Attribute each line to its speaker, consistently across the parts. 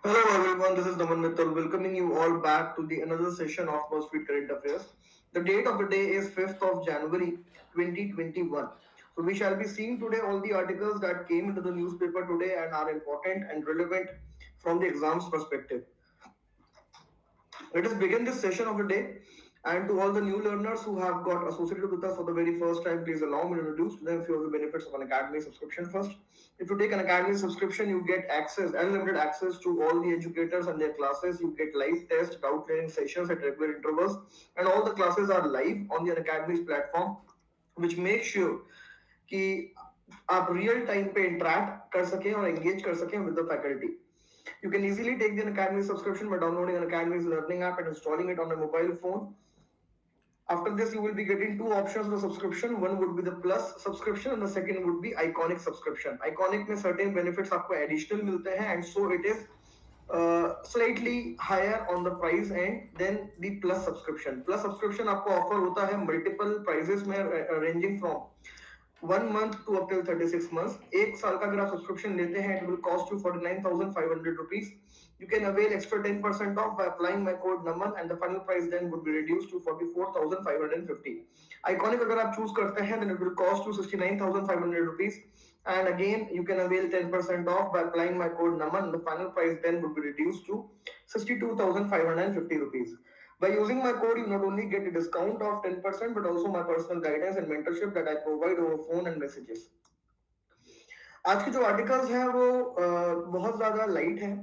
Speaker 1: Hello everyone, this is Naman Mittal welcoming you all back to the another session of BuzzFeed Current Affairs. The date of the day is 5th of January 2021. So we shall be seeing today all the articles that came into the newspaper today and are important and relevant from the exams perspective. Let us begin this session of the day. And to all the new learners who have got associated with us for the very first time, please allow me to introduce to them a few of the benefits of an academy subscription first. If you take an academy subscription, you get access, unlimited access to all the educators and their classes. You get live tests, doubt clearing sessions at regular intervals, and all the classes are live on the academy's platform, which makes sure कि आप real time पे interact कर सकें और engage कर सकें with the faculty. You can easily take the Academy subscription by downloading an Academy's learning app and installing it on a mobile phone. After this, you will be getting two options of the subscription. One would be the Plus subscription and the second would be Iconic subscription. Iconic में certain benefits आपको additional मिलते हैं and so it is slightly higher on the price end than the Plus subscription. Plus subscription आपको offer होता है multiple prices में ranging from 1 month to up till 36 months. एक साल का अगर आप सब्सक्रिप्शन लेते हैं, it will cost you 49,500 rupees. You can avail extra 10% off by applying my code NAMAN and the final price then would be reduced to 44,550. Iconic अगर आप choose करते हैं, then it will cost you 69,500 rupees. And again, you can avail 10% off by applying my code NAMAN. The final price then would be reduced to 62,550 rupees. By using my code, you not only get a discount of 10%, but also my personal guidance and mentorship that I provide over phone and messages. आज के जो articles हैं वो बहुत ज़्यादा light हैं,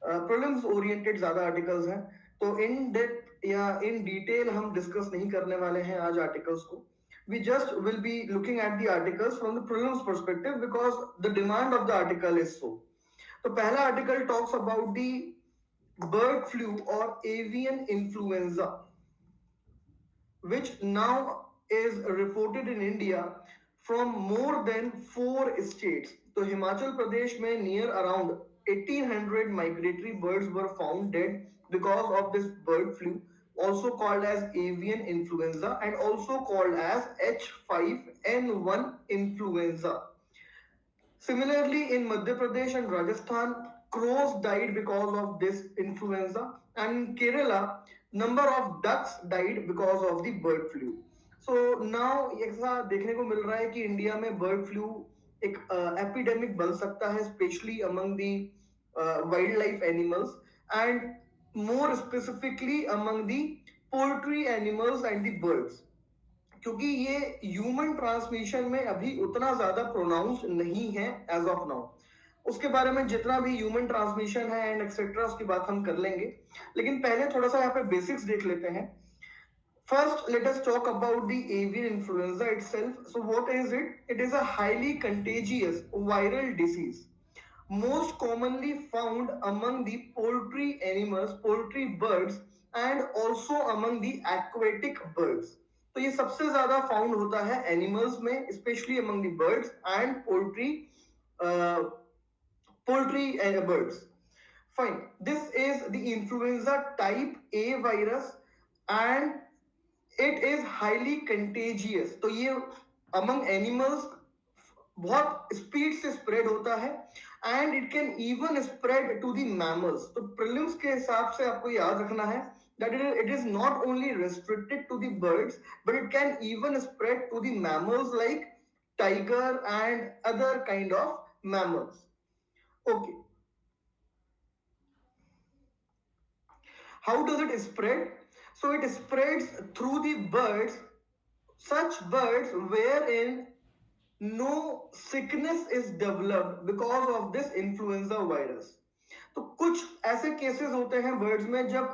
Speaker 1: prelims oriented ज़्यादा articles हैं, तो इन डेप्थ या इन डिटेल हम डिस्कस नहीं करने वाले हैं आज आर्टिकल्स को. We just will be looking at the articles from the prelims perspective because the demand of the article is so. तो पहला article talks about the bird flu or avian influenza, which now is reported in India from more than 4 states. So Himachal Pradesh mein near around 1800 migratory birds were found dead because of this bird flu, also called as avian influenza and also called as H5N1 influenza. Similarly, in Madhya Pradesh and Rajasthan, crows died because of this influenza, and in Kerala, number of ducks died because of the bird flu. So now ऐसा देखने को मिल रहा है कि India में bird flu एक epidemic बन सकता है, specially among the wild life animals and more specifically among the poultry animals and the birds, क्योंकि ये ह्यूमन ट्रांसमिशन में अभी उतना ज्यादा प्रोनाउंस नहीं है एज ऑफ नाउ. उसके बारे में जितना भी ह्यूमन ट्रांसमिशन है एंड एक्सेट्रा उसकी बात हम कर लेंगे, लेकिन पहले थोड़ा सा यहाँ पे बेसिक्स देख लेते हैं. First, let us talk about the avian influenza itself. So what is it? It is a highly contagious viral disease, most commonly found among the poultry animals, poultry birds, and also among the aquatic birds. तो ये सबसे ज्यादा found होता है animals में, specially among the birds and poultry birds. Fine. This is the influenza type A virus and it is highly contagious. तो ये among animals बहुत स्पीड से स्प्रेड होता है and it can even spread to the mammals. तो prelims के हिसाब से आपको याद रखना है that it is not only restricted to the birds but it can even spread to the mammals like tiger and other kind of mammals. Okay, how does it spread? So it spreads through the birds, such birds wherein no sickness is developed because of this influenza virus. तो कुछ ऐसे cases होते हैं birds में जब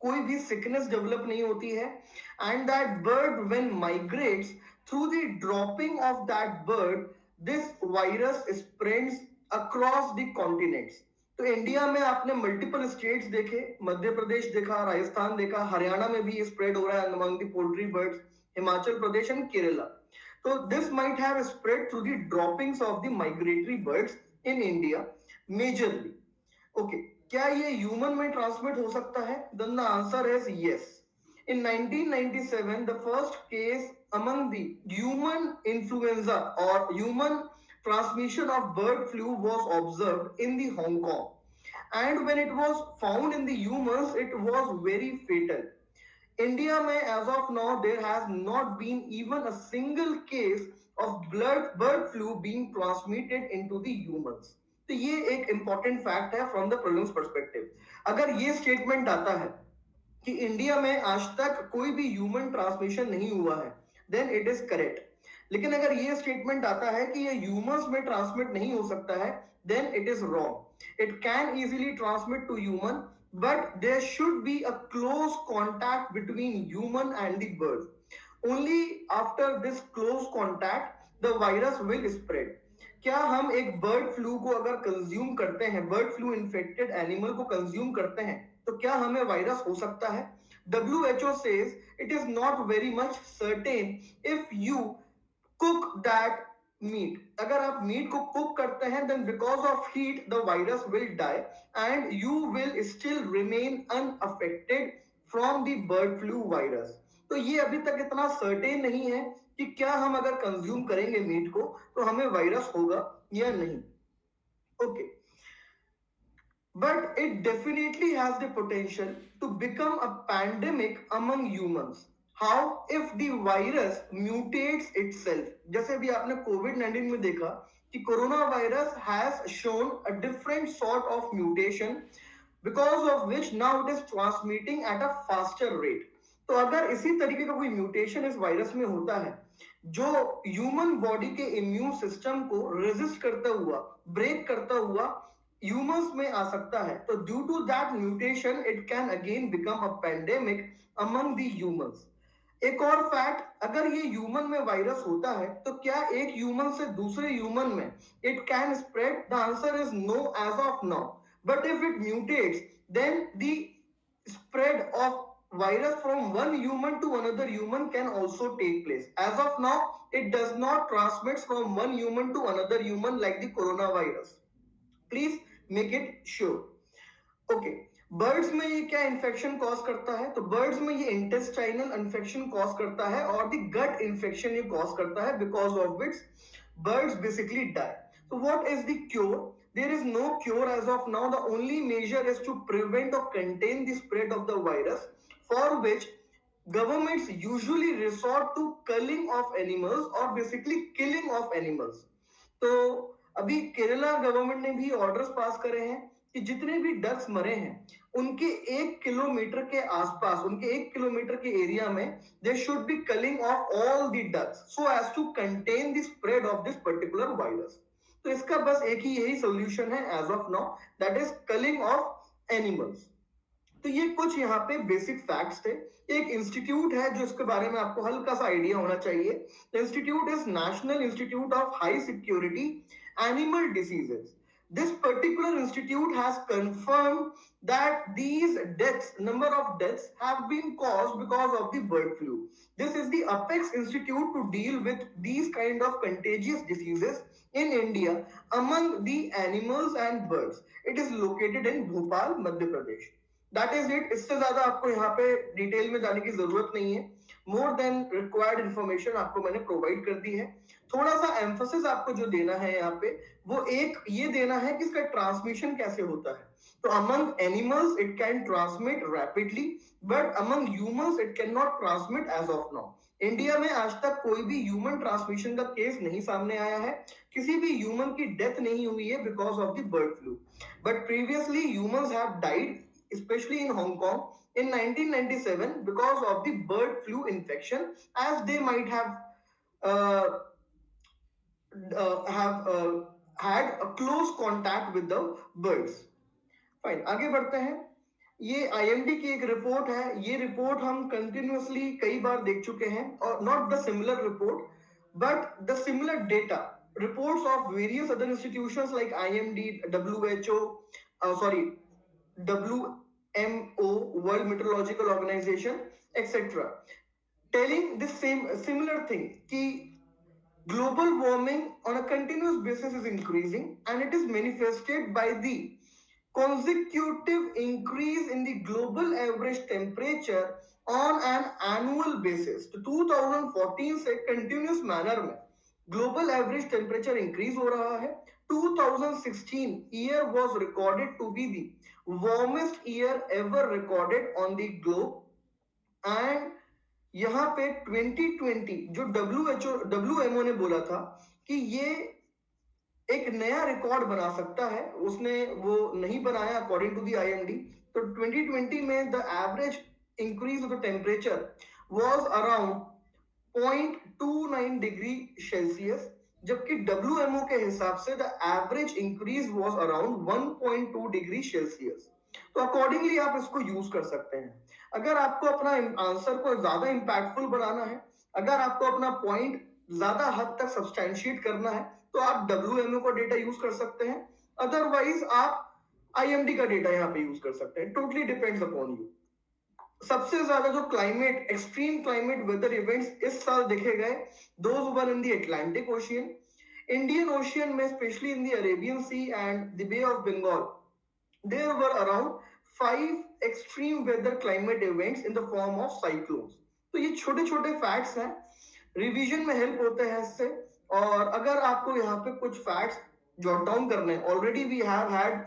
Speaker 1: कोई भी sickness develop नहीं होती है and that bird when migrates through the dropping of that bird this virus spreads across the continents. तो इंडिया में आपने मल्टीपल स्टेट्स देखे, मध्य प्रदेश देखा, राजस्थान देखा, हरियाणा में भी ये स्प्रेड हो रहा है among the poultry birds, Himachal Pradesh and Kerala. So this might have spread through the droppings of the migratory birds in India majorly. Okay, क्या ये ह्यूमन में ट्रांसमिट हो सकता है? Then the answer is yes. In 1997, the first case among the human influenza or human transmission of bird flu was observed in the Hong Kong. and when it was found in the humans it was very fatal. India में as of now there has not been even a single case of bird flu being transmitted into the humans. तो ये एक important fact है from the prelims perspective. अगर ये statement आता है कि इंडिया में आज तक कोई भी ह्यूमन ट्रांसमिशन नहीं हुआ है, देन इट इज करेक्ट. लेकिन अगर ये स्टेटमेंट आता है कि ये ह्यूमंस में ट्रांसमिट नहीं हो सकता है, then it is wrong. It can easily transmit to human, but there should be a close contact between human and the bird. Only after this close contact the virus will spread. क्या हम एक bird flu को अगर consume करते हैं, bird flu infected animal को consume करते हैं, तो क्या हमें वायरस हो सकता है? WHO says it is not very much certain if you cook that meat. अगर आप मीट को कुक करते हैं, then because of heat the virus will die and you will still remain unaffected from the bird flu virus. तो ये अभी तक इतना सर्टेन नहीं है कि क्या हम अगर कंज्यूम करेंगे मीट को तो हमें वायरस होगा या नहीं. Okay, but it definitely has the potential to become a pandemic among humans. How? If the virus mutates itself. जैसे भी आपने COVID-19 में देखा कि corona virus has shown a different sort of mutation because of which now it is transmitting at a faster rate. तो अगर इसी तरीके का कोई म्यूटेशन इस वायरस में होता है जो ह्यूमन बॉडी के इम्यून सिस्टम को रेजिस्ट करता हुआ, ब्रेक करता हुआ ह्यूमंस में आ सकता है, तो due to that mutation it can again become a pandemic among the humans. एक और फैक्ट, अगर ये ह्यूमन में वायरस होता है तो क्या एक ह्यूमन से दूसरे ह्यूमन में it can spread? The answer is no as of now. But if it mutates then the spread of virus from one human to another human can also take place. As of now it does not transmit from one human to another human like the coronavirus. Please make it sure. Okay, birds में ये क्या infection cause करता है? तो birds में ये intestinal infection cause करता है और द गट इन्फेक्शन ये कॉज करता है, because of which birds basically die. So what is the cure? There is no cure as of now. The only measure is to prevent or contain the spread of the virus, for which governments usually resort to culling of animals or basically killing of animals. तो अभी Kerala government ने भी orders pass करे हैं कि जितने भी ducks मरे हैं उनके 1 किलोमीटर के आसपास, उनके 1 किलोमीटर के एरिया में there should be culling of all the ducks so as to contain the spread of this particular virus. तो इसका बस एक ही यही सोल्यूशन है as of now, that is culling of animals. तो ये कुछ यहाँ पे बेसिक फैक्ट्स थे. एक इंस्टीट्यूट है जो इसके बारे में आपको हल्का सा आइडिया होना चाहिए. The institute is national institute of high security animal diseases. This particular institute has confirmed that these deaths, number of deaths have been caused because of the bird flu. This is the apex institute to deal with these kind of contagious diseases in India among the animals and birds. It is located in Bhopal, Madhya Pradesh. That is it. इससे ज्यादा आपको यहाँ पे detail में जाने की जरूरत नहीं है. मोर देन रिक्वायर्ड इंफॉर्मेशन आपको मैंने प्रोवाइड कर दी है. थोड़ा सा एम्फोसिस आपको जो देना है यहाँ पे वो एक ये देना है कि इसका ट्रांसमिशन कैसे होता है. तो among animals it can transmit rapidly, but among humans it can not transmit as of now. India में आज तक कोई भी ह्यूमन ट्रांसमिशन का केस नहीं सामने आया है. किसी भी ह्यूमन की डेथ नहीं हुई है because of the bird flu. But previously humans have died, especially in Hong Kong in 1997 because of the bird flu infection, as they might have had a close contact with the birds. Fine, आगे बढ़ते हैं. ये IMD की एक report है. ये report हम continuously कई बार देख चुके हैं, और not the similar report but the similar data reports of various other institutions like IMD, WHO, WMO, World Meteorological Organization, etc., telling the similar thing कि global warming on a continuous basis is increasing and it is manifested by the consecutive increase in the global average temperature on an annual basis. तो 2014 से continuous manner में global average temperature increase हो रहा है. 2016 year was recorded to be the warmest year ever recorded on the globe and यहाँ पे 2020 जो WMO ने बोला था कि ये एक नया रिकॉर्ड बना सकता है, उसने वो नहीं बनाया अकॉर्डिंग टू दी IMD। तो 2020 में the average increase of the temperature was around 0.29 degree Celsius, जबकि WMO के हिसाब से the average increase was around 1.2 degree Celsius. तो अकॉर्डिंगली आप इसको यूज कर सकते हैं। अगर आपको अपना आंसर को ज्यादा इंपैक्टफुल बनाना है, अगर आपको अपना पॉइंट ज्यादा हद तक सब्सटैंशिएट करना है, तो आप WMO का डेटा यूज कर सकते हैं, अदरवाइज आप IMD का डेटा यहाँ पे यूज कर सकते हैं। Totally depends upon you. सबसे ज्यादा जो climate extreme climate weather events इस साल देखे गए, those were in the Atlantic ocean, Indian ocean में especially in the Arabian sea and the bay of Bengal, there were around 5 extreme weather climate events in the form of cyclones। तो ये छोटे छोटे facts हैं, रिवीजन में help होते हैं इससे। और अगर आपको यहाँ पे कुछ फैक्ट्स जॉट डाउन करने हैं, already we have had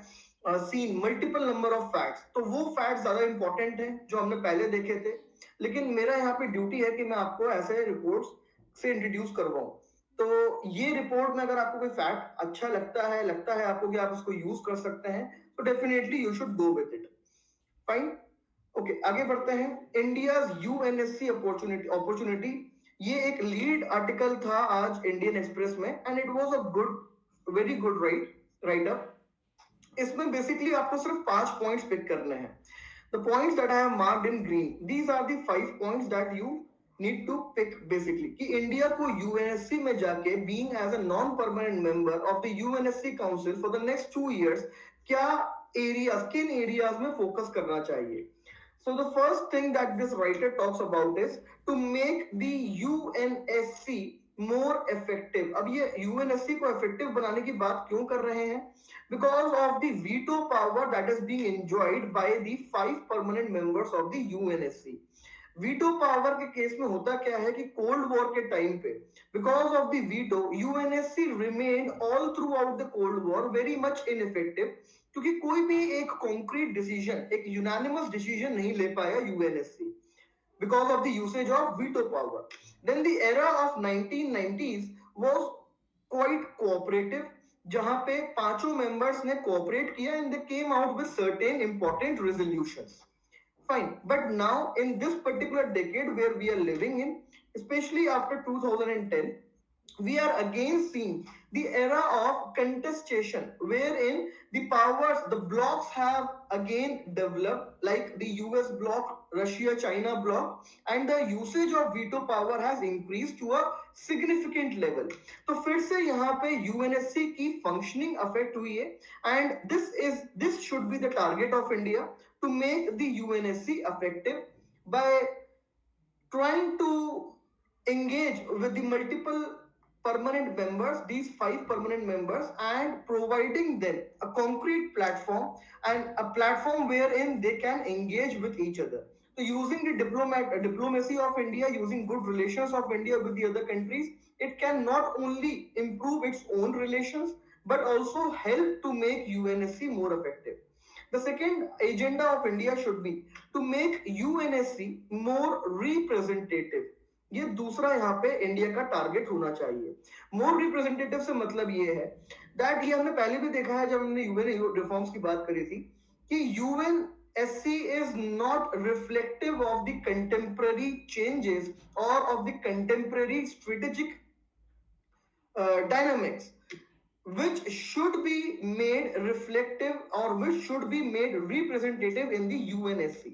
Speaker 1: seen multiple number of facts, तो वो फैक्ट्स ज्यादा इंपॉर्टेंट हैं जो हमने पहले देखे थे, लेकिन मेरा यहाँ पे ड्यूटी है कि मैं आपको ऐसे रिपोर्ट्स से इंट्रोड्यूस करवाऊं। तो ये रिपोर्ट में अगर आपको कोई फैक्ट अच्छा लगता है आपको कि आप इसको यूज कर सकते हैं, तो definitely you should go with it. Fine, okay, आगे बढ़ते हैं। इंडियाज UNSC अपॉर्चुनिटी, ये एक लीड आर्टिकल था आज इंडियन एक्सप्रेस में and it was a very good write up. इसमें बेसिकली आपको सिर्फ 5 पॉइंट्स पिक करने हैं। The points that I have marked in green, these are the 5 points that you need to pick basically, कि India को UNSC में जाके being as a non permanent member of the UNSC council for the next 2 years क्या areas, किन areas में focus करना चाहिए। So the first thing that this writer talks about is to make the UNSC more effective। अब ये UNSC को effective बनाने की बात क्यों कर रहे हैं? Because of the veto power that is being enjoyed by the 5 permanent members of the UNSC। Veto power के केस में होता क्या है कि कोल्ड वॉर के टाइम पे because of the veto UNSC remained all through out the cold were very much ineffective, क्योंकि कोई भी एक कॉन्क्रीट डिसीजन, एक यूनानिमस डिसीजन नहीं ले पाया UNSC because of the usage of veto power। Then the era of 1990s was quite cooperative, जहां पे पांचों मेंबर्स ने कोऑपरेट किया and they came out with certain important resolutions। Fine, but now in this particular decade where we are living in, especially after 2010, we are again seeing the era of contestation wherein the powers, the blocks have again developed, like the US bloc, Russia China bloc, and the usage of veto power has increased to a significant level। तो फिर से यहाँ पे UNSC की functioning affect हुई है and this should be the target of India to make the UNSC effective by trying to engage with the multiple permanent members, these 5 permanent members, and providing them a concrete platform and a platform wherein they can engage with each other। So using the diplomacy of India, using good relations of India with the other countries, it can not only improve its own relations but also help to make UNSC more effective। The second agenda of India should be to make UNSC more representative। ये दूसरा यहाँ पे India का target होना चाहिए। मोर representative से मतलब ये है दैट, ये हमने पहले भी देखा है जब हमने यूएन रिफॉर्म्स की बात करी थी, कि UNSC is not reflective of the contemporary changes और of the contemporary strategic dynamics which should be made reflective or which should be made representative in the UNSC।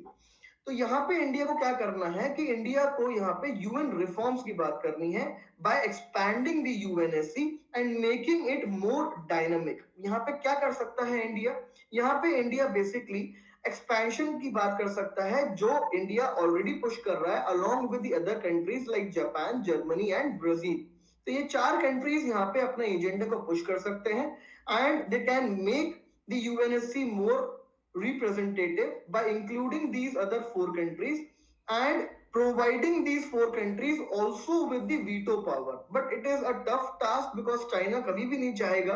Speaker 1: तो यहाँ पे इंडिया को क्या करना है कि इंडिया को यहाँ पे यूएन रिफॉर्म्स की बात करनी है by expanding the UNSC and making it more dynamic. यहाँ पे क्या कर सकता है इंडिया? यहाँ पे इंडिया बेसिकली एक्सपेंशन की बात कर सकता है, जो इंडिया ऑलरेडी पुश कर रहा है along with the other countries like Japan, Germany and Brazil. तो ये 4 कंट्रीज यहाँ पे अपने एजेंडा को पुश कर सकते हैं and they can make the UNSC more representative by including these other 4 countries and providing these four countries also with the veto power. But it is a tough task because China कभी भी नहीं चाहेगा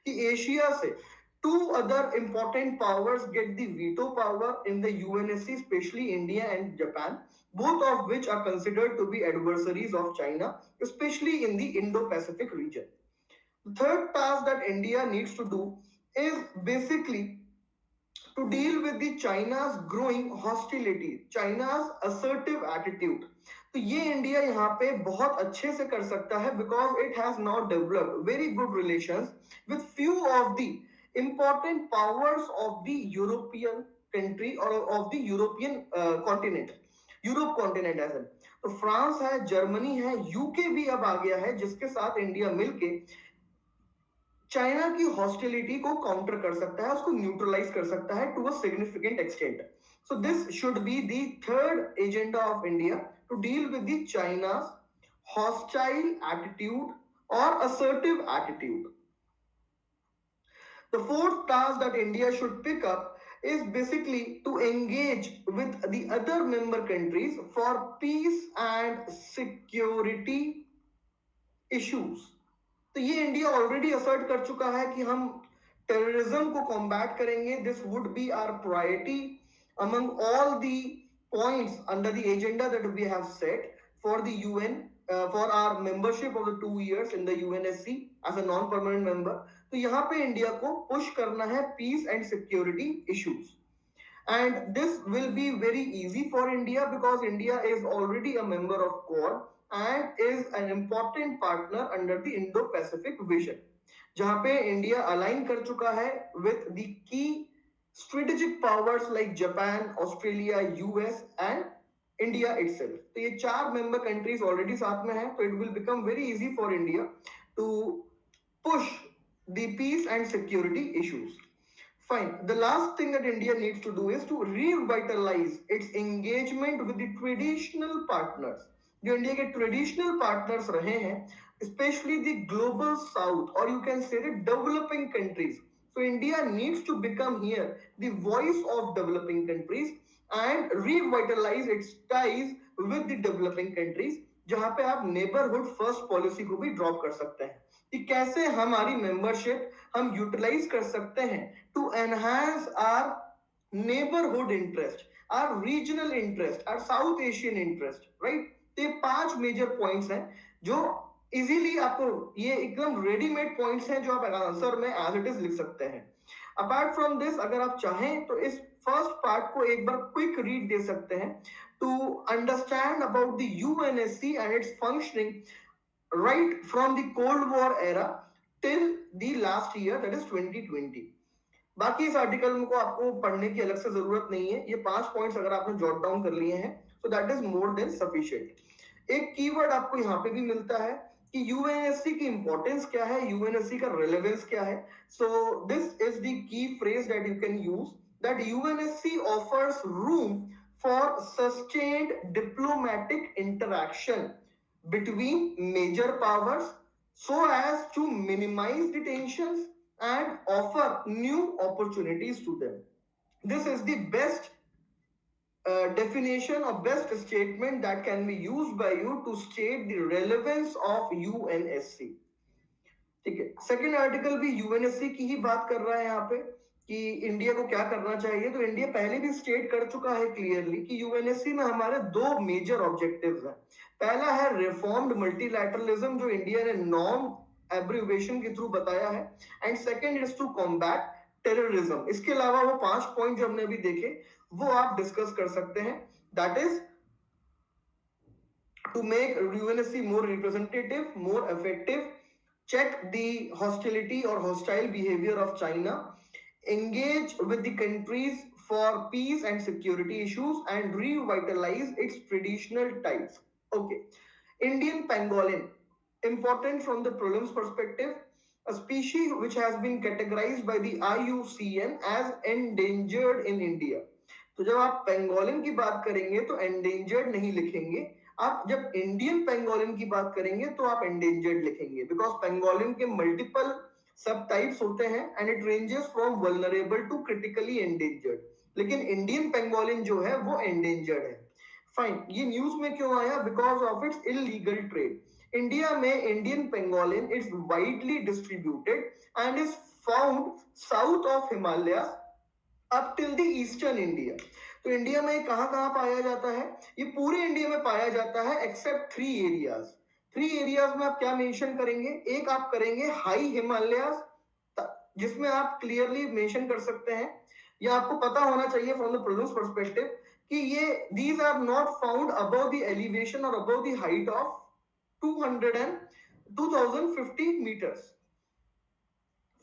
Speaker 1: कि Asia से two other important powers get the veto power in the UNSC, especially India and Japan, both of which are considered to be adversaries of China, especially in the Indo-Pacific region. The third task that India needs to do is basically to deal with the China's growing hostility, China's assertive attitude. तो ये India यहाँ पे बहुत अच्छे से कर सकता है because it has now developed very good relations with few of the important powers of the European country or of the European continent, Europe continent as an. तो फ्रांस है, जर्मनी है, यूके भी अब आ गया है जिसके साथ इंडिया मिलके चाइना की हॉस्टिलिटी को काउंटर कर सकता है, उसको न्यूट्रलाइज कर सकता है to a significant extent. So this should be the third agenda of India to deal with the China's hostile attitude or assertive attitude. The fourth task that India should pick up is basically to engage with the other member countries for peace and security issues. तो ये India already assert कर चुका है कि हम terrorism को combat करेंगे। This would be our priority among all the points under the agenda that we have set for the UN for our membership of the 2 years in the UNSC as a non permanent member. तो यहाँ पे India को push करना है peace and security issues, and this will be very easy for India because India is already a member of Quad and is an important partner under the Indo-Pacific vision, जहां पे India align कर चुका है with the key strategic powers like Japan, Australia, US and India itself. तो ये चार member countries already साथ में हैं, तो it will become very easy for India to push the peace and security issues. Fine. The last thing that India needs to do is to revitalize its engagement with the traditional partners. जो India के traditional partners रहे हैं, especially the global south or you can say the developing countries. So India needs to become here the voice of developing countries and revitalize its ties with the developing countries, जहां पे आप neighbourhood first policy को भी drop कर सकते हैं कि कैसे हमारी मेंबरशिप हम यूटिलाइज कर सकते हैं to enhance our neighbourhood interest, our regional interest, our South Asian interest, right. तो ये 5 मेजर पॉइंट्स हैं जो इजीली आपको, ये एकदम रेडीमेड पॉइंट्स हैं जो आप आंसर में एज इट इज लिख सकते हैं। अपार्ट फ्रॉम दिस अगर आप चाहें तो इस फर्स्ट पार्ट को एक बार क्विक रीड दे सकते हैं to understand about the UNSC and its functioning right from the Cold War era till the last year, that is 2020. बाकी इस आर्टिकल को आपको पढ़ने की अलग से जरूरत नहीं है, ये 5 पॉइंट्स अगर आपने जॉट डाउन कर लिए हैं so that is more than sufficient। एक कीवर्ड आपको यहाँ पे भी मिलता है कि यूएनएससी की इंपॉर्टेंस क्या है, यूएनएससी का रेलेवेंस क्या है। So this is the key phrase that you can use, that UNSC offers room for sustained diplomatic interaction between major powers so as to minimize the tensions and offer new opportunities to them. This is the best definition or best statement that can be used by you to state the relevance of UNSC. ठीक है, second article भी UNSC की ही बात कर रहा है यहाँ पे कि इंडिया को क्या करना चाहिए। तो इंडिया पहले भी स्टेट कर चुका है क्लियरली कि यूएनएससी में हमारे 2 मेजर ऑब्जेक्टिव्स हैं। पहला है रिफॉर्म्ड मल्टीलैटरलिज्म जो इंडिया ने नॉर्म एब्रिविएशन के थ्रू बताया है, and second is to combat terrorism. इसके अलावा वो 5 पॉइंट जो हमने अभी देखे वो आप डिस्कस कर सकते हैं, that is to make UNSC more representative, more effective, check the hostility or hostile behavior of China, engage with the countries for peace and security issues, and revitalize its traditional ties. Okay, Indian pangolin, important from the prelims perspective, a species which has been categorized by the IUCN as endangered in India. तो जब आप pangolin की बात करेंगे तो endangered नहीं लिखेंगे, आप जब इंडियन पेंगोलिन की बात करेंगे तो आप एंडेंजर्ड लिखेंगे, बिकॉज पेंगोलिन के मल्टीपल सब टाइप्स होते हैं and it ranges from vulnerable to critically endangered, लेकिन इंडियन पेंगोलिन जो है वो एंडेंजर्ड है। फाइन, ये न्यूज में क्यों आया? Because of its illegal trade. India में Indian pangolin is widely distributed and is found south of Himalaya up till the eastern India. तो इंडिया में कहां कहां पाया जाता है? ये पूरे इंडिया में पाया जाता है एक्सेप्ट 3 एरियाज। 3 एरियाज में आप क्या मेंशन करेंगे? एक आप करेंगे हाई हिमालयाज, जिसमें आप क्लियरली मेंशन कर सकते हैं, या आपको पता होना चाहिए फ्रॉम द प्रीलिम्स पर्सपेक्टिव कि ये these are not found above the elevation और above the height of 200 and 2050 meters.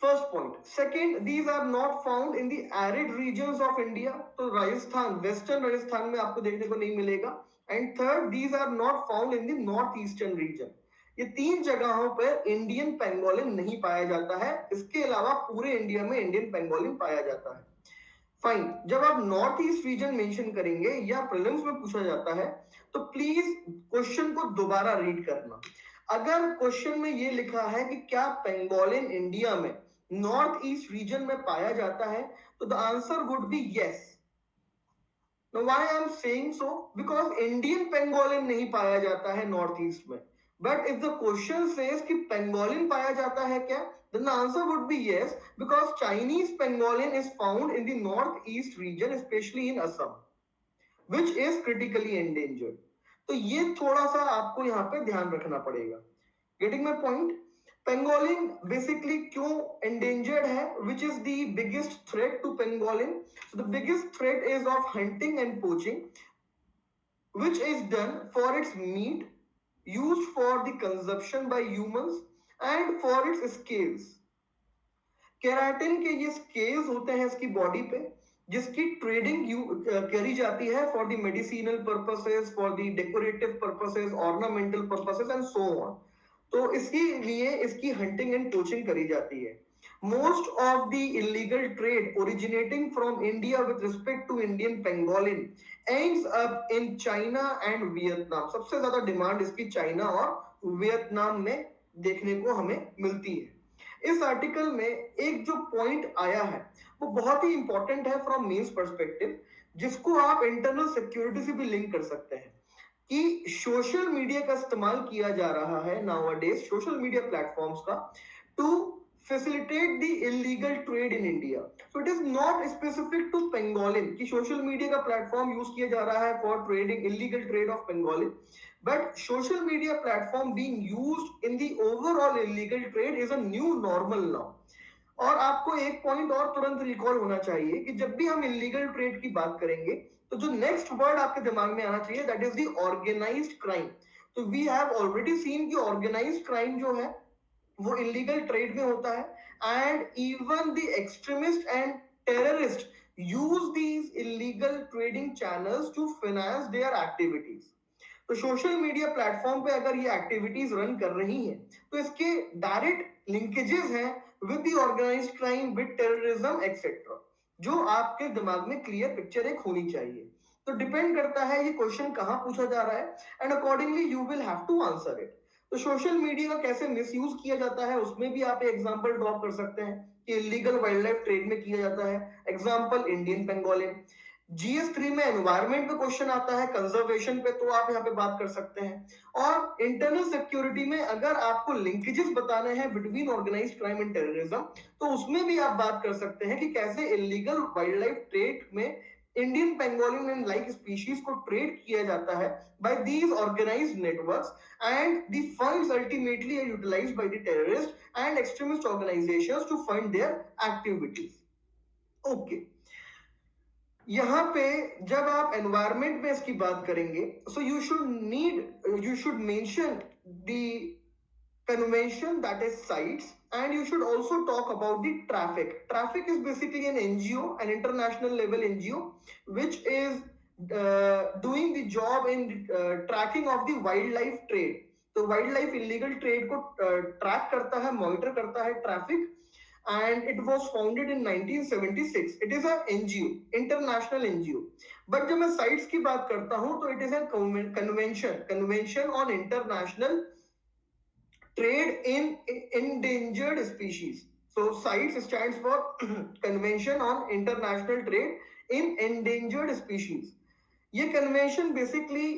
Speaker 1: First point. Second, these are not found in the arid regions of India. तो राजस्थान, वेस्टर्न राजस्थान में आपको देखने को नहीं मिलेगा। And third, these are not found in the north eastern region. ये 3 जगहों पर इंडियन पेंगोलिन नहीं पाया जाता है। इसके अलावा पूरे इंडिया में इंडियन पेंगोलिन पाया जाता है। फाइन, जब आप नॉर्थ ईस्ट रीजन मेंशन करेंगे या प्रीलिम्स में पूछा जाता है तो प्लीज क्वेश्चन को दोबारा रीड करना। अगर क्वेश्चन में ये लिखा है कि क्या पेंगोलिन इंडिया में नॉर्थ ईस्ट रीजन में पाया जाता है, तो the answer would be yes. Now why I am saying so? Because Indian pangolin नहीं पाया जाता है नॉर्थ ईस्ट में। But if the question says कि pangolin पाया जाता है क्या, then the answer would be yes, because Chinese pangolin is found in the northeast region, especially in Assam, which is critically endangered. तो ये थोड़ा सा आपको यहाँ पे ध्यान रखना पड़ेगा। Getting my point? Pangolin basically क्यों endangered है? Which is the biggest threat to pangolin? So the biggest threat is of hunting and poaching, which is done for its meat, used for the consumption by humans, and for its scales. Keratin के ये scales होते हैं इसकी body पे, जिसकी trading करी जाती है for the medicinal purposes, for the decorative purposes, ornamental purposes and so on. तो इसके लिए इसकी हंटिंग एंड पोचिंग करी जाती है। Most of the illegal trade originating from India with respect to Indian pangolin ends up in China and Vietnam. सबसे ज्यादा demand इसकी चाइना और वियतनाम में देखने को हमें मिलती है। इस आर्टिकल में एक जो पॉइंट आया है वो बहुत ही इंपॉर्टेंट है फ्रॉम मेंस पर्सपेक्टिव, जिसको आप इंटरनल सिक्योरिटी से भी लिंक कर सकते हैं कि सोशल मीडिया का इस्तेमाल किया जा रहा है नाउअडेज, सोशल मीडिया प्लेटफॉर्म्स का, to facilitate the illegal trade in India. So it is not specific to pangolin कि social media का platform use किया जा रहा है for trading, illegal trade of pangolin, but social media platform being used in the overall illegal trade is a new normal now. और आपको एक point और तुरंत रिकॉल होना चाहिए कि जब भी हम इलीगल ट्रेड की बात करेंगे तो जो नेक्स्ट वर्ड आपके दिमाग में आना चाहिए that is the organised crime. तो वी हैव ऑलरेडी सीन कि ऑर्गेनाइज्ड क्राइम जो है वो इलीगल ट्रेड में होता है, and even the extremist and terrorist use these illegal trading channels to finance their activities. तो सोशल मीडिया प्लेटफॉर्म पे अगर ये एक्टिविटीज रन कर रही हैं तो इसके डायरेक्ट लिंकेजेस हैं with the organised crime, with terrorism etcetera, जो आपके दिमाग में क्लियर पिक्चर एक होनी चाहिए। तो डिपेंड करता है ये क्वेश्चन कहां पूछा जा रहा है and accordingly you will have to answer it. तो सोशल मीडिया का कैसे मिसयूज किया जाता है उसमें भी आप एग्जांपल ड्रॉप कर सकते हैं कि इलीगल वाइल्ड लाइफ ट्रेड में किया जाता है। Example Indian pangolin. GS3 में एनवायरमेंट पे क्वेश्चन आता है, कंजर्वेशन पे, तो आप यहाँ पे बात कर सकते हैं। और इंटरनल सिक्योरिटी में अगर आपको लिंकेजेस बताने हैं between organised crime and terrorism तो उसमें भी आप बात कर सकते हैं कि कैसे इलीगल वाइल्ड लाइफ ट्रेड में Indian pangolin and like species को ट्रेड किया जाता है by these organized networks, and the funds ultimately are utilized by the terrorist and extremist organizations to fund their activities. Okay. यहाँ पे जब आप environment में इसकी बात करेंगे so you should mention the convention, that is CITES, and you should also talk about the traffic. Traffic is basically an NGO, an international level NGO, which is doing the job in tracking of the wildlife trade. तो wildlife illegal trade को track करता है, monitor करता है traffic, and it was founded in 1976. It is a NGO, international NGO. But जब मैं CITES की बात करता हूँ तो it is a convention on international trade in endangered species. So CITES stands for Convention on International Trade in Endangered Species. ये convention basically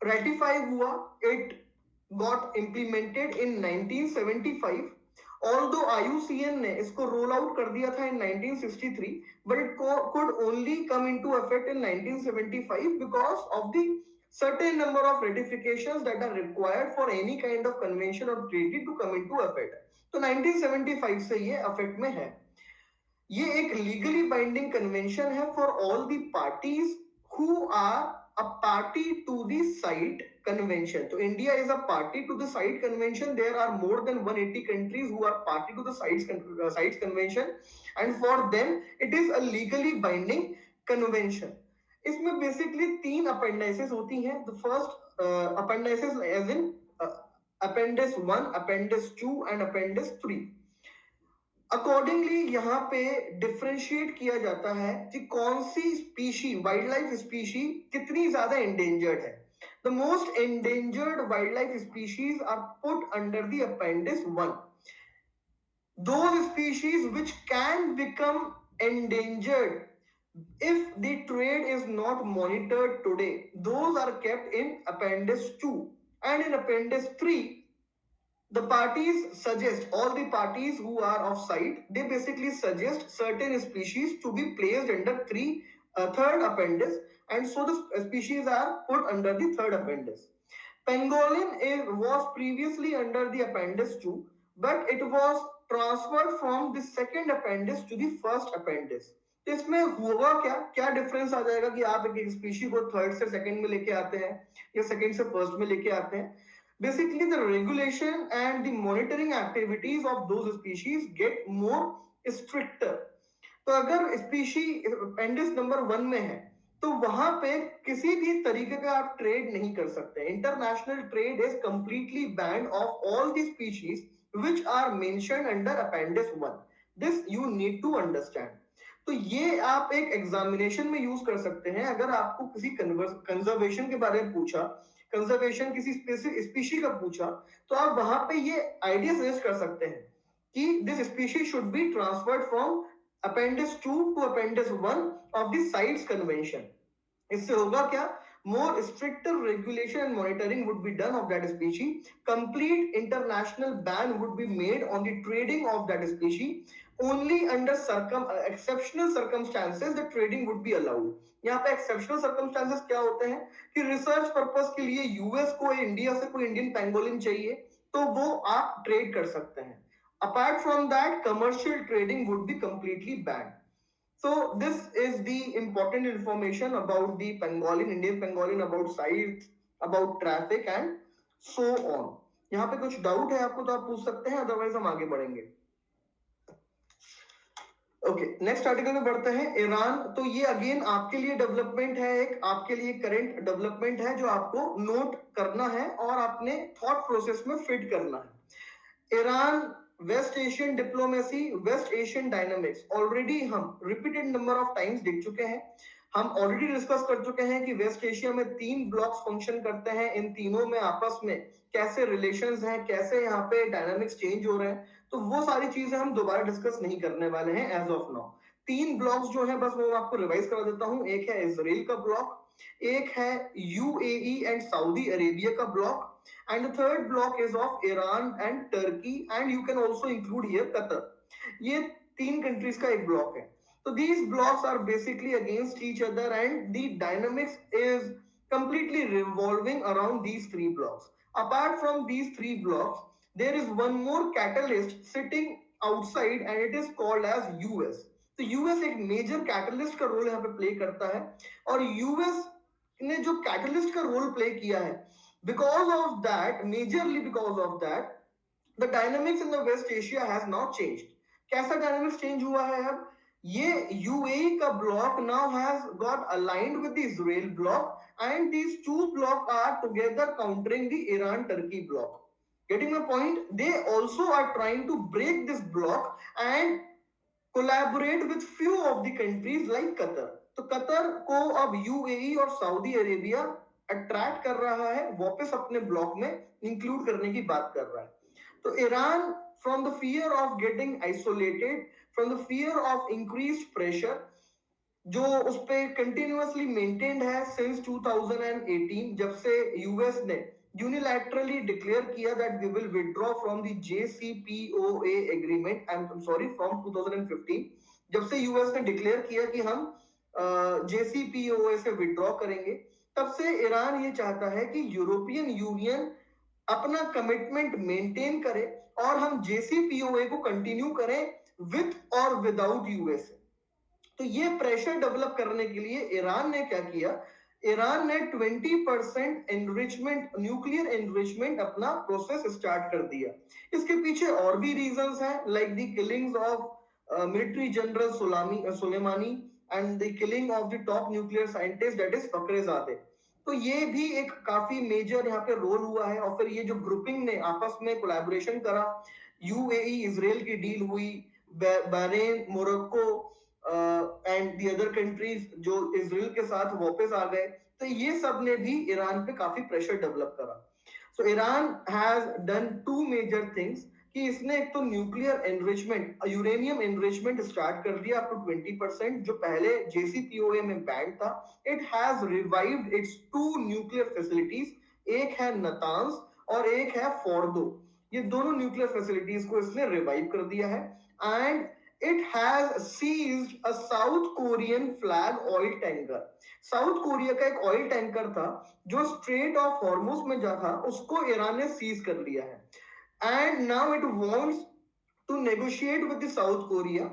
Speaker 1: ratify हुआ, it got implemented in 1975, although IUCN ने इसको roll out कर दिया था इन 1963, but it could only come into effect in 1975 because of the certain number of ratifications that are required for any kind of convention or treaty to come into effect. तो 1975 से ये affect में है. ये एक लीगली बाइंडिंग कन्वेंशन है for all the parties who are a party to the site convention. So India is a party to the site convention. There are more than 180 countries who are party to the sites convention, and for them it is a legally binding convention. इसमें basically 3 appendices होती हैं. The first appendices as in appendix 1, appendix 2 and appendix 3. Accordingly यहाँ पे differentiate किया जाता है कि कौन सी स्पीशी, वाइल्ड लाइफ स्पीशी कितनी ज्यादा एंडेंजर्ड है. The most endangered wildlife species are put under the appendix 1. Those species which can become endangered if the trade is not monitored today, those are kept in appendix 2. And in appendix 3, the parties suggest, all the parties who are of site, they basically suggest certain species to be placed under third appendix, and so the species are put under the third appendix. Pangolin was previously under the appendix 2, but it was transferred from the second appendix to the first appendix. इसमें होगा क्या क्या difference आ जाएगा कि आप एक species को third से सेकंड में लेके आते हैं या सेकंड से फर्स्ट में लेके आते हैं. Basically, the regulation and the monitoring activities of those species get more stricter. तो अगर स्पीशी अपेंडिक्स नंबर 1 में है तो वहां पे किसी भी तरीके का आप ट्रेड नहीं कर सकते. International trade is completely banned of all the species which are mentioned under appendix 1. This you need to understand. तो ये आप एक एग्जामिनेशन में यूज कर सकते हैं. अगर आपको किसी कंजर्वेशन के बारे में पूछा, कंजर्वेशन किसी स्पीशी का पूछा, तो आप वहां पे ये आइडिया सजेस्ट कर सकते हैं कि this species should be transferred from appendix 2 to appendix 1 of the CITES convention. इससे होगा क्या, more stricter regulation and monitoring would be done of that species. Complete international ban would be made on the trading of that species. Only under exceptional circumstances the trading would be allowed. यहाँ पे exceptional circumstances क्या होते हैं कि research purpose के लिए US को India से कोई इंडियन पेंगोलिन चाहिए तो वो आप ट्रेड कर सकते हैं. Apart from that commercial trading would be completely band. So this is the important information about the pangolin, Indian pangolin, about size, about traffic and so on. यहाँ पे कुछ डाउट है आपको तो आप पूछ सकते हैं, अदरवाइज हम आगे बढ़ेंगे. ओके, नेक्स्ट आर्टिकल में बढ़ते हैं. ईरान. तो ये अगेन आपके लिए डेवलपमेंट है, एक आपके लिए करंट डेवलपमेंट है जो आपको नोट करना है और अपने थॉट प्रोसेस में फिट करना है. Iran, West Asian diplomacy, West Asian dynamics already हम रिपीटेड नंबर ऑफ टाइम्स देख चुके हैं. हम ऑलरेडी डिस्कस कर चुके हैं कि वेस्ट एशिया में 3 ब्लॉक्स फंक्शन करते हैं. इन तीनों में आपस में कैसे रिलेशंस हैं, कैसे यहाँ पे डायनामिक्स चेंज हो रहे हैं, तो वो सारी चीजें हम दोबारा डिस्कस नहीं करने वाले हैं एज ऑफ नाउ. 3 ब्लॉक्स जो है बस वो आपको रिवाइज करा देता हूं. एक है इजराइल का ब्लॉक, एक है यूएई एंड सऊदी अरेबिया का block, and the third block is of Iran and Turkey, and you can also include here Qatar. ये 3 countries का एक block है. So these blocks are basically against each other and the dynamics is completely revolving around these 3 blocks. Apart from these 3 blocks, there is one more catalyst sitting outside and it is called as US. तो US एक major catalyst का role यहाँ पे play करता है और US ने जो catalyst का role play किया है, because of that, majorly because of that, the dynamics in the West Asia has now changed. कैसा dynamics change हुआ है अब? ये UAE का block now has got aligned with the Israel block and these 2 blocks are together countering the Iran-Turkey block. Getting my point? They also are trying to break this block and collaborate with few of the countries like Qatar. तो Qatar को अब UAE और Saudi Arabia attract कर रहा है, वापस अपने block में इंक्लूड करने की बात कर रहा है. तो Iran, from the fear of getting isolated, from the fear of increased pressure, जो उस पे कंटिन्यूअसली मेंटेन्ड है सिंस 2018, जब से यूएस ने यूनिलैटरली डिक्लेयर किया that we will withdraw from the JCPOA agreement, I am sorry, from 2015, जब से यूएस ने डिक्लेयर किया कि हम JCPOA से विथड्रॉ करेंगे, तब से ईरान ये चाहता है कि यूरोपियन यूनियन अपना कमिटमेंट मेंटेन करे और हम JCPOA को कंटिन्यू करें विथ और विदाउट यूएसए। तो ये प्रेशर डेवलप करने के लिए ईरान ने क्या किया, ईरान ने 20% एनरिचमेंट, न्यूक्लियर एनरिचमेंट अपना प्रोसेस स्टार्ट कर दिया। इसके पीछे और भी रीजंस हैं, like the killings of military general Soleimani and the killing of the top nuclear scientist that is Fakhrizadeh. तो ये भी एक काफी मेजर यहाँ पे रोल हुआ है। और फिर ये जो ग्रुपिंग ने आपस में कोलैबोरेशन करा, यूएई इजराइल की डील हुई, Bahrain, Morocco and the other countries जो इजराइल के साथ वापस आ गए, तो ये सब ने भी ईरान पे काफी प्रेशर डेवलप करा। So Iran has done two major things कि इसने एक तो nuclear enrichment, uranium enrichment start कर दिया अप टू 20%, जो पहले JCPOA में बैन था। It has revived it's 2 nuclear facilities, एक है नतांज और एक है फोर्डो। ये दोनों न्यूक्लियर फैसिलिटीज को इसने रिवाइव कर दिया है। And it has seized a South Korean flag oil tanker. South Korea का एक ऑयल टैंकर था जो स्ट्रेट ऑफ हॉर्मुज में जा था, उसको ईरान ने सीज कर लिया है। And now it wants to negotiate with the South Korea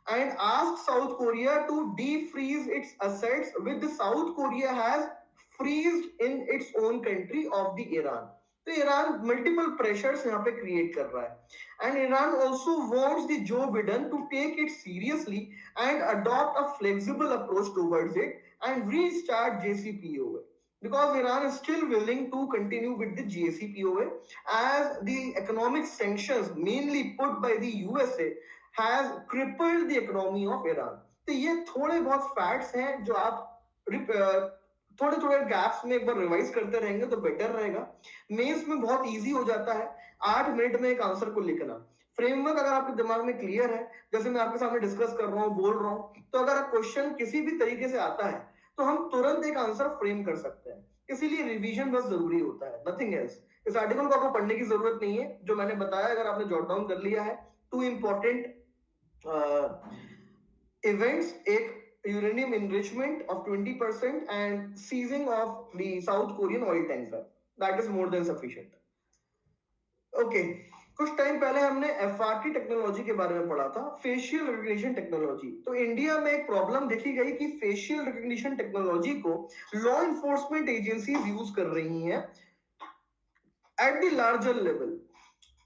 Speaker 1: and asked South Korea to defreeze its assets, which the South Korea has freezed in its own country of the Iran. तो Iran multiple pressures यहाँ पे create कर रहा है। And Iran also wants the Joe Biden to take it seriously and adopt a flexible approach towards it and restart JCPOA, because Iran is still willing to continue with the JCPOA as the economic sanctions mainly put by the USA has crippled the economy of Iran. तो ये थोड़े बहुत facts हैं जो आप थोड़े थोड़े gaps में एक बार रिवाइज करते रहेंगे तो बेटर रहेगा। मेंस में बहुत इजी हो जाता है 8 मिनट में एक आंसर को लिखना। फ्रेमवर्क अगर आपके दिमाग में क्लियर है, जैसे मैं आपके सामने डिस्कस कर रहा हूँ, बोल रहा हूँ, तो अगर क्वेश्चन किसी भी तरीके से आता है तो हम तुरंत एक आंसर फ्रेम कर सकते हैं। इसीलिए रिवीजन बस जरूरी होता है, नथिंग एल्स। इस आर्टिकल को आपको पढ़ने की जरूरत नहीं है, जो मैंने बताया अगर आपने जॉट डाउन कर लिया है। 2 इंपॉर्टेंट इवेंट्स, एक uranium enrichment of 20% and seizing of the South Korean oil tanker, that is more than sufficient. Okay, कुछ टाइम पहले हमने FRT टेक्नोलॉजी के बारे में पढ़ा था, फेशियल रिकग्निशन टेक्नोलॉजी। तो इंडिया में एक प्रॉब्लम देखी गई कि फेशियल रिकग्निशन टेक्नोलॉजी को लॉ इन्फोर्समेंट एजेंसीज यूज कर रही हैं एट द लार्जर लेवल।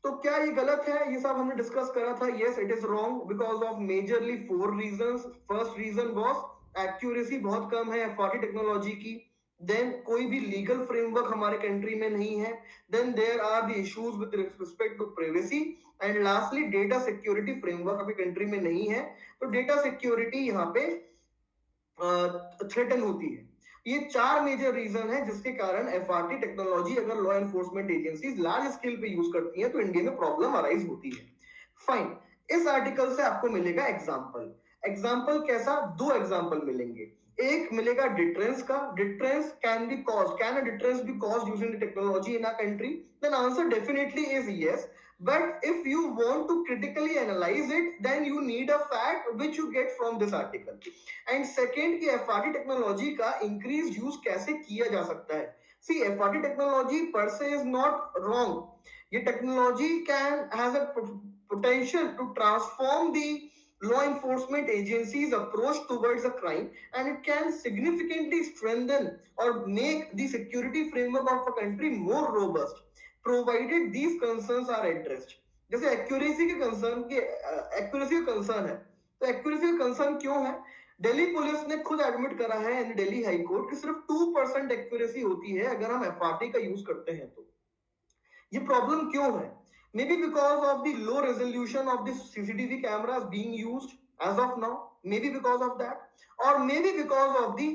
Speaker 1: तो क्या ये गलत है? ये सब हमने डिस्कस करा था। Yes, it is wrong because of majorly 4 reasons. First reason was accuracy बहुत कम है FRT टेक्नोलॉजी की। देन कोई भी लीगल फ्रेमवर्क हमारे कंट्री में नहीं है। Then there are the issues with respect to privacy and lastly data security framework अभी कंट्री में नहीं है। तो डेटा सिक्योरिटी यहाँ पे थ्रेटन होती है। ये 4 मेजर रीजन है जिसके कारण FRT टेक्नोलॉजी अगर law enforcement agencies large scale पे यूज करती हैं तो इंडिया में प्रॉब्लम अराइज होती है। फाइन, इस आर्टिकल से आपको मिलेगा एग्जांपल। एग्जांपल कैसा? 2 एग्जांपल मिलेंगे। एक मिलेगा डिटरेंस का। Deterrence can be caused, can a deterrence be caused using the technology in a country? Then answer definitely is yes, but if you want to critically analyze it, then you need a fact which you get from this article. And second कि FRT technology का increased use कैसे किया जा सकता है। See, FRT technology per se is not wrong. ये technology has a potential to transform the law enforcement agencies approach towards a crime, and it can significantly strengthen or make the security framework of a country more robust, provided these concerns are addressed. जैसे accuracy के concern के accuracy का concern है, तो accuracy का concern क्यों है? Delhi police ने खुद एडमिट करा है इन दिल्ली हाई कोर्ट कि सिर्फ 2% एक्यूरेसी होती है अगर हम FRT का यूज करते हैं। तो ये प्रॉब्लम क्यों है? May be because of the low resolution of the CCTV cameras being used as of now, may be because of that, और may be because of the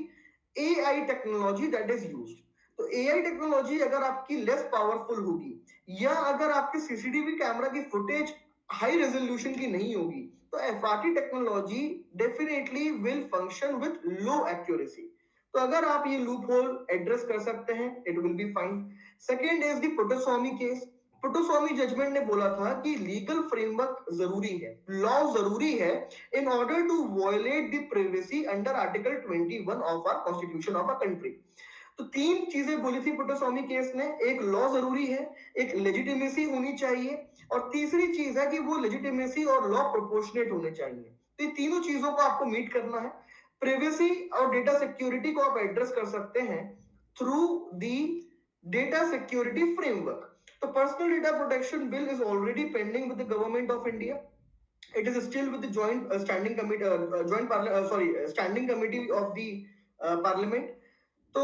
Speaker 1: AI technology that is used. तो AI technology अगर आपकी less powerful होगी या अगर आपके CCTV camera की footage high resolution की नहीं होगी, तो FRT technology definitely will function with low accuracy. तो अगर आप ये लूप होल एड्रेस कर सकते हैं, it will be fine. Second is the Puttaswamy case. Puttaswamy judgment ने बोला था कि लीगल फ्रेमवर्क जरूरी है, लॉ जरूरी है in order to violate the privacy under article 21 of our constitution of a country. तो तीन चीजें बोली थी पोटोस्वामी केस ने, एक लॉ जरूरी है, एक लेजिटिमेसी होनी चाहिए, और तीसरी चीज है कि वो लेजिटिमेसी और लॉ प्रोपोर्शनेट होने चाहिए। तो ये तीनों चीजों को आपको मीट करना है। प्राइवेसी और डेटा सिक्योरिटी को आप एड्रेस कर सकते हैं through the data security framework. The personal data protection bill is already pending with the government of India. It is still with the standing committee of the parliament. So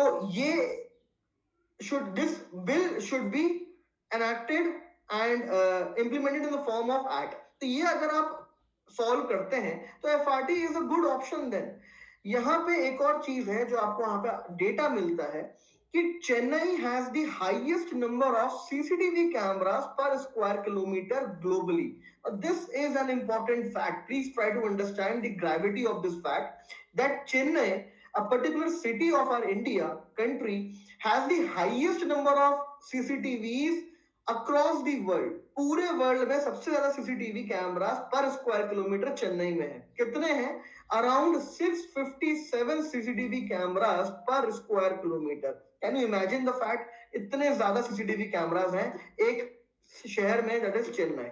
Speaker 1: this bill should be enacted and implemented in the form of act. तो ये अगर आप solve करते हैं तो FRT is a good option then. यहाँ पे एक और चीज है जो आपको यहाँ पे डेटा मिलता है कि Chennai has the highest number of CCTV cameras per square kilometre globally. This is an important fact. Please try to understand the gravity of this fact that Chennai, a particular city of our India country, has the highest number of CCTVs across the world. पूरे world में सबसे ज्यादा CCTV cameras per square kilometre Chennai में है। कितने हैं? Around 657 CCTV cameras per square kilometre. Can you imagine the fact? इतने ज्यादा सीसीटीवी कैमरास हैं एक शहर में, that is Chennai.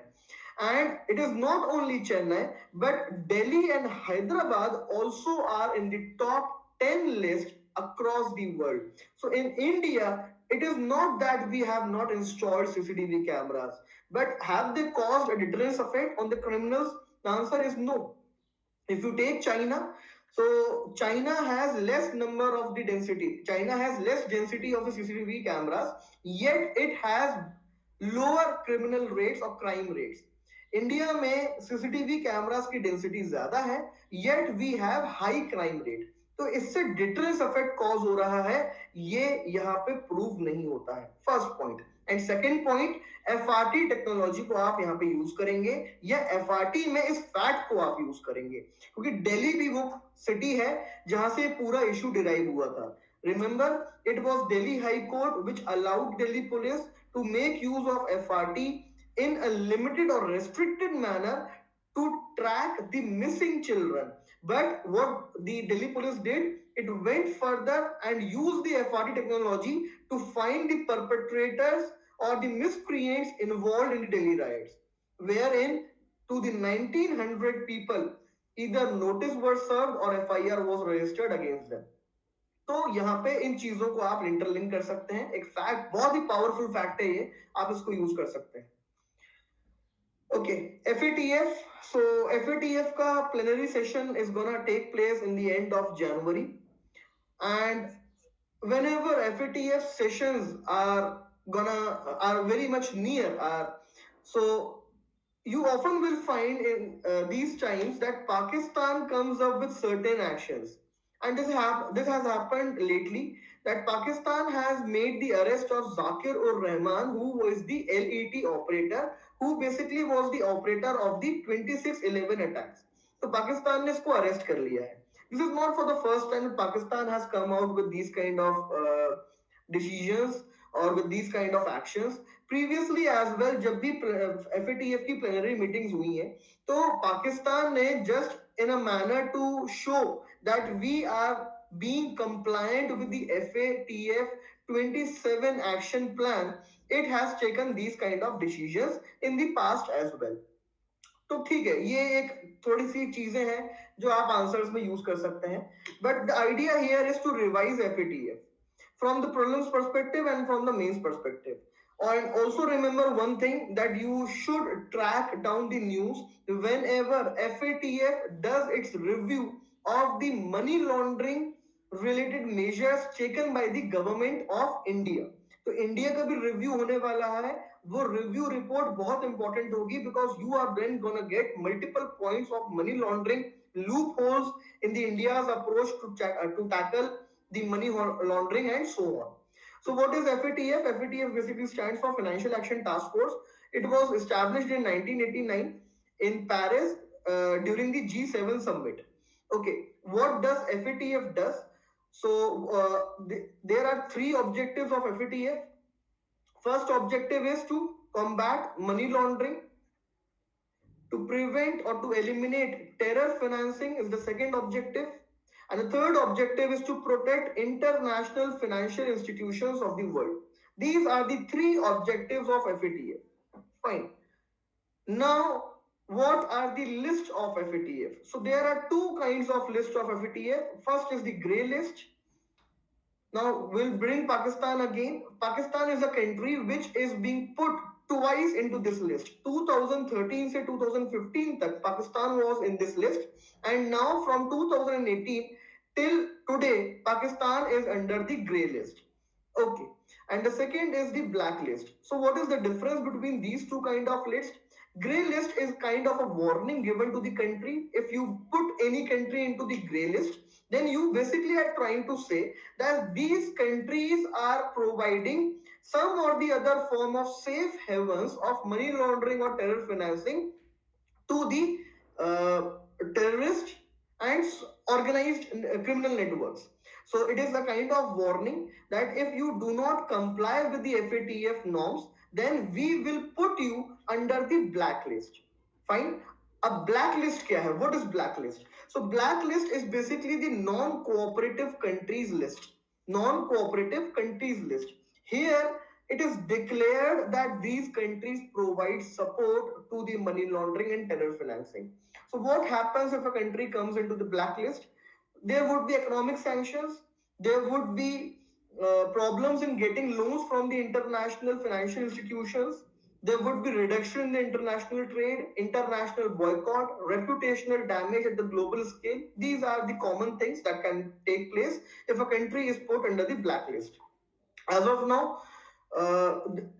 Speaker 1: And it is not only Chennai, but Delhi and Hyderabad also are in the top 10 list across the world. So in India, it is not that we have not installed CCTV cameras, but have they caused a deterrence effect on the criminals? The answer is no. If you take China, so China has less number of the density. China has less density of the CCTV cameras, yet it has lower criminal rates or crime rates. India में CCTV cameras की density ज्यादा है, yet we have high crime rate. तो इससे deterrence effect cause हो रहा है, ये यहाँ पे प्रूव नहीं होता है। First point. And second point, FRT technology को आप यहाँ पे यूज करेंगे या FRT में इस फैक्ट को आप यूज करेंगे, क्योंकि दिल्ली भी वो सिटी है जहां से पूरा इशू डिराइव हुआ था। Remember, it was Delhi high court which allowed Delhi police to make use of FRT in a limited or restricted manner to track the missing children. But what the Delhi police did, it went further and used the FRT technology to find the perpetrators or the miscreants involved in the Delhi riots, wherein to the 1900 people either notice were served or FIR was registered against them. तो यहाँ पे इन चीजों को आप interlink कर सकते हैं। एक फैक्ट, बहुत ही पावरफुल फैक्ट है ये, आप इसको यूज कर सकते हैं। Okay, FATF. So FATF ka plenary session is gonna take place in the end of January, and whenever FATF sessions are very much near, so you often will find in these times that Pakistan comes up with certain actions, and this has happened lately, that Pakistan has made the arrest of Zakir ur Rahman, who was the LET operator, who basically was the operator of the 26/11 attacks. तो पाकिस्तान ने इसको arrest कर लिया है। This is not for the first time that Pakistan has come out with these kind of decisions or with these kind of actions. Previously as well, जब भी FATF की plenary meetings हुई है, तो पाकिस्तान ने just in a manner to show that we are being compliant with the FATF 27 action plan, it has taken these kind of decisions in the past as well. तो ठीक है, ये एक थोड़ी सी चीजें हैं जो आप आंसर्स में यूज कर सकते हैं, but the idea here is to revise FATF from the prelims perspective and from the mains perspective. And also remember one thing, that you should track down the news whenever FATF does its review of the money laundering related measures taken by the government of India. तो India का भी review होने वाला है, वो review report बहुत important होगी, because you are then gonna get multiple points of money laundering, loopholes in the India's approach to tackle the money laundering and so on. So what is FATF? FATF basically stands for Financial Action Task Force. It was established in 1989 in Paris during the G7 summit. Okay, what does FATF does? So there are three objectives of FATF. First objective is to combat money laundering, to prevent or to eliminate terror financing is the second objective, and the third objective is to protect international financial institutions of the world. These are the three objectives of FATF. Fine. Now, what are the list of FATF? So there are two kinds of list of FATF. First is the grey list. Now we'll bring Pakistan again. Pakistan is a country which is being put twice into this list. 2013 से 2015 तक Pakistan was in this list, and now from 2018 till today Pakistan is under the grey list. Okay, and the second is the black list. So what is the difference between these two kind of lists? Grey list is kind of a warning given to the country. If you put any country into the grey list, then you basically are trying to say that these countries are providing some or the other form of safe havens of money laundering or terror financing to the terrorist and organized criminal networks. So it is a kind of warning that if you do not comply with the FATF norms, then we will put you under the blacklist. Fine. A blacklist kya hai? What is blacklist? So blacklist is basically the non-cooperative countries list. Non-cooperative countries list. Here it is declared that these countries provide support to the money laundering and terror financing. So what happens if a country comes into the blacklist? There would be economic sanctions. There would be problems in getting loans from the international financial institutions. There would be reduction in the international trade, international boycott, reputational damage at the global scale. These are the common things that can take place if a country is put under the blacklist. As of now,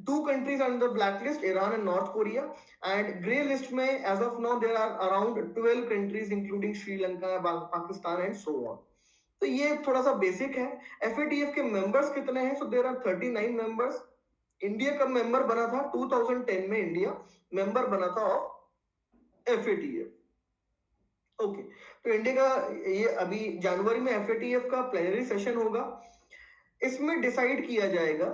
Speaker 1: two countries under the blacklist, Iran and North Korea, and grey list mein as of now there are around 12 countries including Sri Lanka, Pakistan and so on. तो ये थोड़ा सा basic है. FATF के members कितने हैं? So there are 39 members. India कब member बना था? 2010 में इंडिया मेंबर बना था ऑफ FATF. ओके, तो इंडिया का ये अभी जनवरी में FATF का प्लेनरी सेशन होगा. इसमें डिसाइड किया जाएगा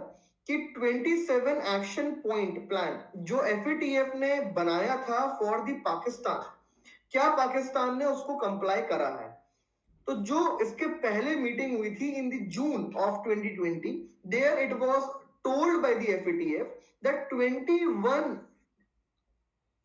Speaker 1: कि 27 एक्शन पॉइंट प्लान जो FATF ने बनाया था फॉर द पाकिस्तान, क्या पाकिस्तान ने उसको कंप्लाई करा है? तो जो इसके पहले मीटिंग हुई थी in the June of 2020, there it was told by the FATF that 21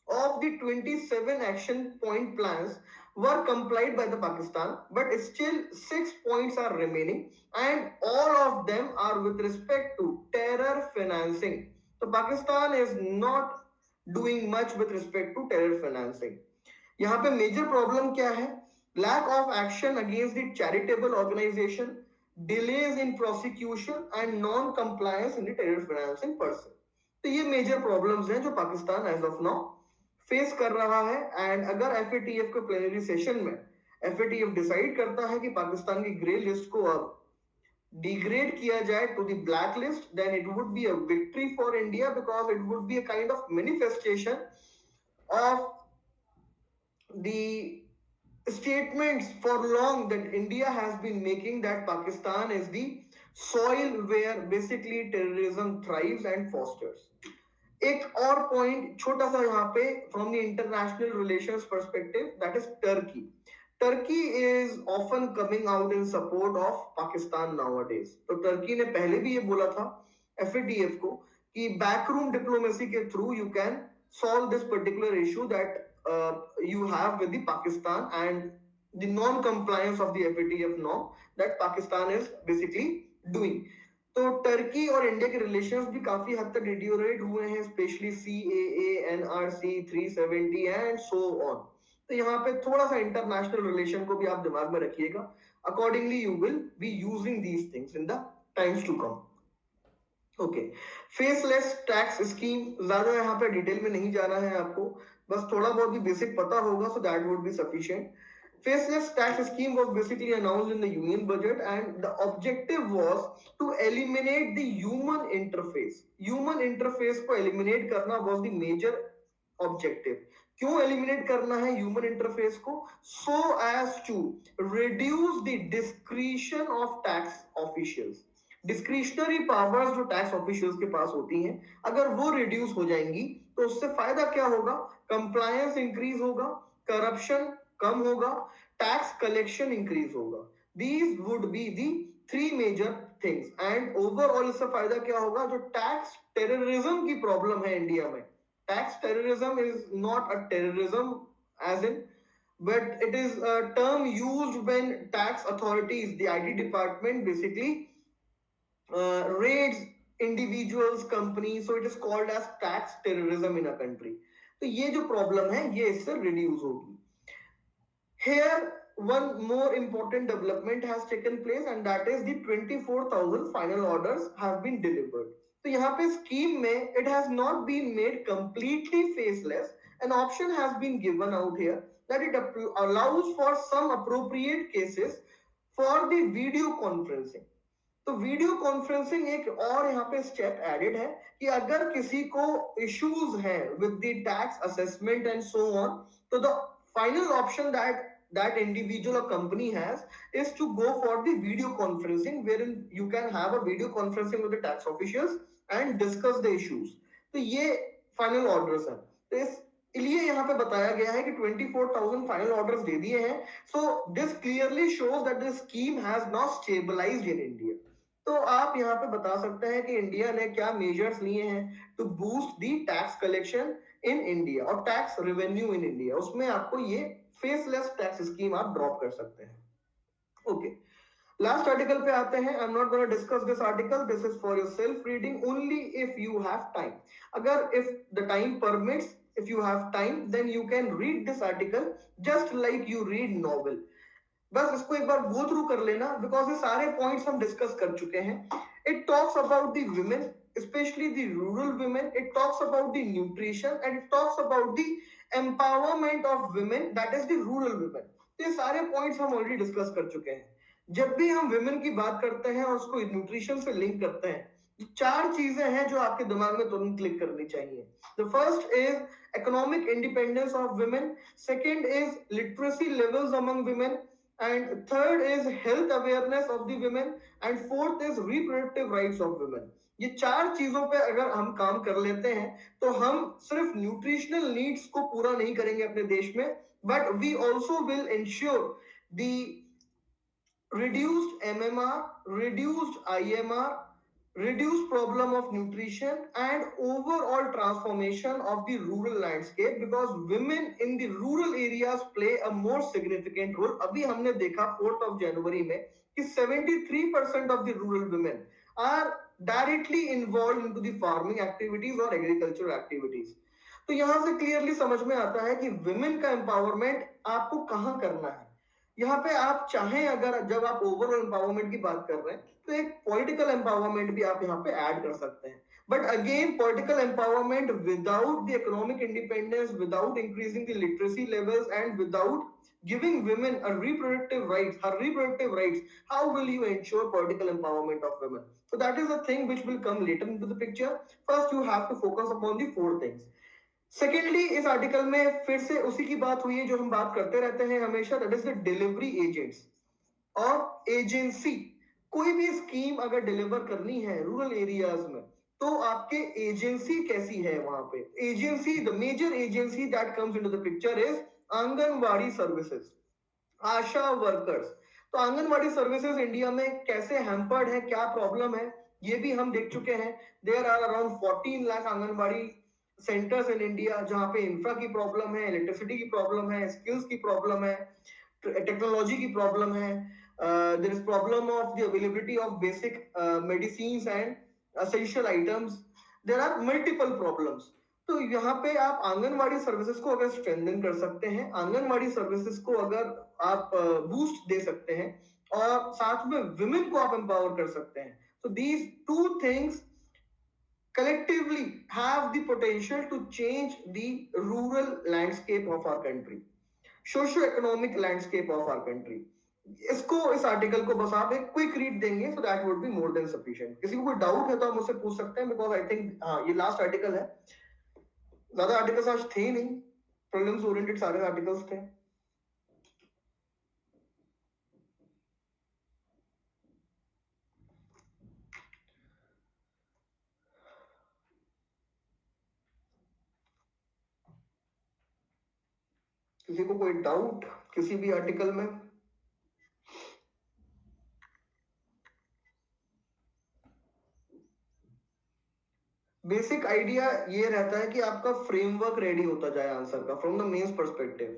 Speaker 1: of the 27 action point plans were complied by the Pakistan, but still 6 points are remaining and all of them are with respect to terror financing. So Pakistan is not doing much with respect to terror financing. यहाँ पे major problem क्या है? Lack of action against the charitable organization, delays in prosecution and non-compliance in the terror financing person. तो ये major problems हैं जो Pakistan as of now face कर रहा है. एंड अगर FATF के प्लेनरी सेशन में FATF डिसाइड करता है कि पाकिस्तान की ग्रे लिस्ट को अब डिग्रेड किया जाए to the black list, then it would be a victory for India because it would be a kind of manifestation of the statements for long that India has been making that Pakistan is the soil where basically terrorism thrives and fosters. एक और point छोटा सा यहाँ पे from the international relations perspective, that is Turkey. Turkey is often coming out in support of Pakistan nowadays. तो Turkey ने पहले भी ये बोला था FATF को कि बैकरूम डिप्लोमेसी के through you can solve this particular issue that you have with the Pakistan and the non-compliance of the FATF norm that Pakistan is basically doing. तो टर्की और इंडिया के रिलेशंस भी काफी हद तक डिटीरियोरेट हुए हैं, specially CAA, NRC 370 and so on. तो यहाँ पे थोड़ा सा इंटरनेशनल रिलेशन को भी आप दिमाग में रखिएगा. Accordingly you will be using these things in the times to come. Okay, faceless tax scheme, ज्यादा यहाँ पे डिटेल में नहीं जाना है आपको, बस थोड़ा बहुत भी बेसिक पता होगा, so that would be sufficient. Faceless tax scheme was basically announced in the union budget and the objective was to eliminate the human interface. Human interface को eliminate करना was the major objective. क्यों eliminate करना है human interface को? So as to reduce the discretion of tax officials. Discretionary powers जो tax officials के पास होती हैं, अगर वो रिड्यूस हो जाएंगी तो उससे फायदा क्या होगा? कंप्लायंस इंक्रीज होगा, करप्शन कम होगा, टैक्स कलेक्शन इंक्रीज होगा। These would be the three major things. And overall इससे फायदा क्या होगा? जो टैक्स टेररिज्म की प्रॉब्लम है इंडिया में, tax terrorism is not a terrorism as in, but it is a term used when tax authorities, the IT department basically raids individuals, companies, so it is called as tax terrorism in a country. तो ये जो problem है ये इससे reduce होगी। Here one more important development has taken place and that is the 24,000 final orders have been delivered. तो यहाँ पे स्कीम में it has not been made completely faceless. An option has been given out here that it allows for some appropriate cases for the video conferencing. तो video conferencing एक और यहाँ पे step added है कि अगर किसी को इश्यूज हैं with the tax assessment and so on, तो the final option that individual or company has is to go for the video conferencing, wherein you can have a video conferencing with the tax officials and discuss the issues. तो ये final orders हैं। तो इसलिए यहाँ पे बताया गया है कि 24,000 फाइनल ऑर्डर्स दे दिए हैं। So this clearly shows that the scheme has not stabilised in India. तो आप यहाँ पे बता सकते हैं कि इंडिया ने क्या मेजर्स लिए हैं to boost the tax collection in India और टैक्स रेवेन्यू इन इंडिया। उसमें आपको ये फेसलेस टैक्स स्कीम आप ड्रॉप कर सकते हैं। ओके, लास्ट आर्टिकल पे आते हैं। I am not gonna discuss this article, this is for your self reading only if you have time. अगर if the time permits, if you have time, then you can read this article just like you read novel. बस इसको एक बार go through कर लेना because ये सारे points हम discuss कर चुके हैं। It talks about the women, specially the rural women. It talks about the nutrition and it talks about the empowerment of women, that is the rural women. तो ये सारे पॉइंट्स हम ऑलरेडी डिस्कस कर चुके हैं। जब भी हम वुमेन की बात करते हैं और उसको न्यूट्रिशन से लिंक करते हैं, चार चीजें हैं जो आपके दिमाग में तुरंत क्लिक करनी चाहिए। The first is economic independence of women, second is literacy levels among women, and third is health awareness of the women, and fourth is reproductive rights of women. ये चार चीजों पे अगर हम काम कर लेते हैं तो हम सिर्फ न्यूट्रिशनल नीड्स को पूरा नहीं करेंगे अपने देश में, but we also will ensure the reduced MMR, reduced IMR, reduced problem of nutrition and overall transformation of the rural landscape, because women in the rural areas play a more significant role. अभी हमने देखा 4th of January में कि 73% of the rural women are directly involved into the farming activities or agricultural activities. तो यहाँ से clearly समझ में आता है कि women का empowerment आपको कहाँ करना है। यहाँ पे आप चाहें, अगर जब आप ओवरऑल एम्पावरमेंट की बात कर रहे हैं तो एक पॉलिटिकल एम्पावरमेंट भी आप यहाँ पे ऐड कर सकते हैं। But again political empowerment without the economic independence, without increasing the literacy levels and without giving women a reproductive rights, her reproductive rights, how will you ensure political empowerment of women? So that is a thing which will come later into the picture. First you have to focus upon the four things. Secondly इस article में फिर से उसी की बात हुई है जो हम बात करते रहते हैं हमेशा, that is the delivery agents और एजेंसी। कोई भी स्कीम अगर डिलीवर करनी है रूरल एरियाज में तो आपके एजेंसी कैसी है वहां पे। Agency, the major agency that comes into the picture is anganwadi services, ASHA workers. तो आंगनवाड़ी सर्विसेज इंडिया में कैसे हैम्पर्ड है, क्या प्रॉब्लम है, ये भी हम देख चुके हैं। There are around 14 lakh anganwadi centres in India जहां पे इंफ्रा की प्रॉब्लम है, इलेक्ट्रिसिटी की प्रॉब्लम है, स्किल्स की प्रॉब्लम है, टेक्नोलॉजी की प्रॉब्लम है, there is problem of the availability of basic medicines and essential items, there are multiple problems. तो यहाँ पे आप आंगनवाड़ी सर्विसेज को अगर स्ट्रेंथन कर सकते हैं, आंगनवाड़ी सर्विसेज को अगर आप बूस्ट दे सकते हैं और साथ में विमेन को आप एम्पावर कर सकते हैं, so these two things collectively have the potential to change the rural landscape of our country, socio-economic landscape of our country. इसको, इस आर्टिकल को बस आप एक क्विक रीड देंगे so that would be more than sufficient. किसी को कोई डाउट है तो आप मुझसे पूछ सकते हैं, because I think हाँ ये लास्ट आर्टिकल है, ज्यादा आर्टिकल्स आज थे नहीं प्रीलिम्स ओरिएंटेड सारे आर्टिकल्स थे। किसी को कोई डाउट किसी भी आर्टिकल में? बेसिक आइडिया ये रहता है कि आपका फ्रेमवर्क रेडी होता जाए आंसर का from the mains perspective,